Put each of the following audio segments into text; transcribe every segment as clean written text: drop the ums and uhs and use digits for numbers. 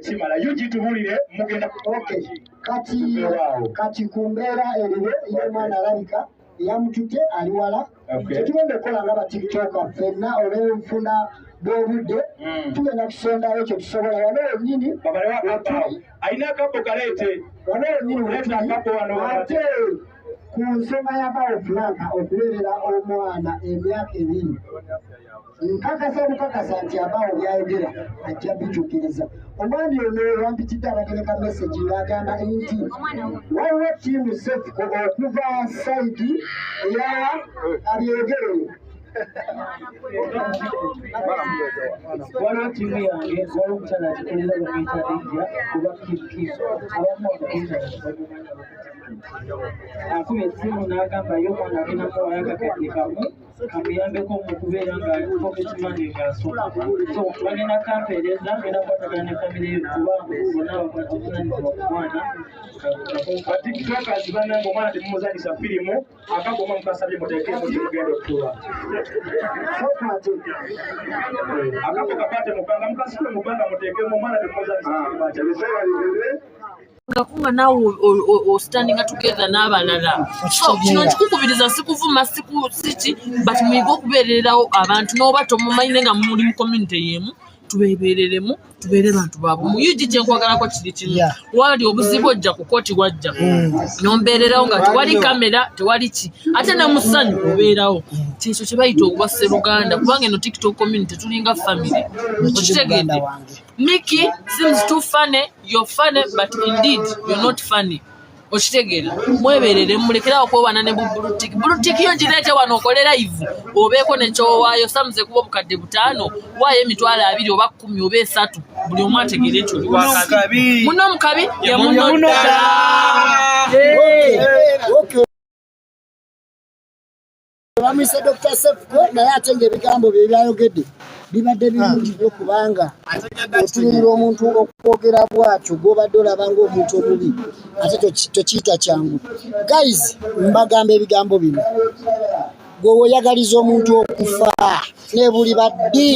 simala yuji tubulire mugenda okay kati kumbera eriwe ye mwana alabika yamutute ali wala tetugenda kukola nga batiktoka fenna olwenfuna bwobudde tugenda kusondayo ekyo tusobola wano wennyini alina akapo kaleete wano wennyini ate ku nsonga ya bawofulanga okubeerera omwana emyaka ebiri nkakasa bukakasa nti abawo byayogera ajja bitukiriza omwami ono wampitidde abagereka meseji ng'agamba nti waliwo tiimu sefiko okuva saidi eya abyegerere waliwo tiimu yange waliwo omukyala akikolera lwemuyita lijja kuba kikiso abamu okukiza akuba essimu n'agamba yo omwana alina muwala akakadde kamu kamuyambeko mu kubeera nga poketimani ng'asoma so bagenda kampeereza ngenda kukwatagana ne famire yo kuba bonna abakwatibunanyizibwa ku mwana batiktokazi banange omwana temumuzanyisa firimu akagoma mukasabye muteekemu kimugenda okutuba akapo kapate mupanga mukasibwe mupanga muteekemu omwana temumuzanyisa firimu ngakunga nawe standing together n'abalala so kino nkikukubiriza sikuvuma siki but muyige okubeererawo abantu n'oba tomumanyire nga muli mu community yemu tubeereremu tubeere bantu baabwe muyigi kye nkwagalako kiri kimu wali obuzibu ojja ku kooti wajja nombeererawo nga tewali kamera tewali ki ate ne musanyu obeerawo kyekyo kye bayita okuba sseruganda kubanga eno tiktok community tulinga family okitegedde Mickey seems too funny. You're funny, but indeed you're not funny. Ochitegera mweberere mulekerawo kwowana ne bulutiki yo njirete wano okolera live obeeko ne kyowayo samuze kuba mukadde butaano waye emitwalo 2 oba 10 oba 3 buli omu ategere ekyo liwakabi muno mukabi ya muno Bamwise Dr. Sefko naye ate ng'ebigambo bye byayogedde bibadde birungi nnyo kubanga otunuulira omuntu okwogera bwatyo gw'obadde olaba ng'omuntu omubi ate tokiyita kyangu. Guys, mbagamba ebigambo bino gwe oyagaliza omuntu okufa ne buli baddi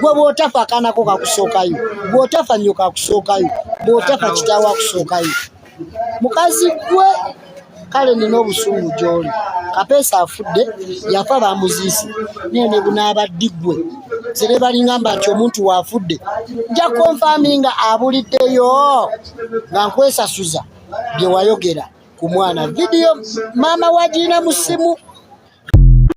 gwe bw'otafa akaanako kakusookayo bw'otafa nnyo kakusookayo bw'otafa kitaawo akusookayo mukazi gwe kale nina obusungu gy'oli Kapeesa afudde yafa bamuziisi nene bunaabaddi gwe zere balingamba nti omuntu waafudde nja konfaminga abuliddeyo nga nkwesasuza bye wayogera ku mwana vidiyo maama wagina mu ssimu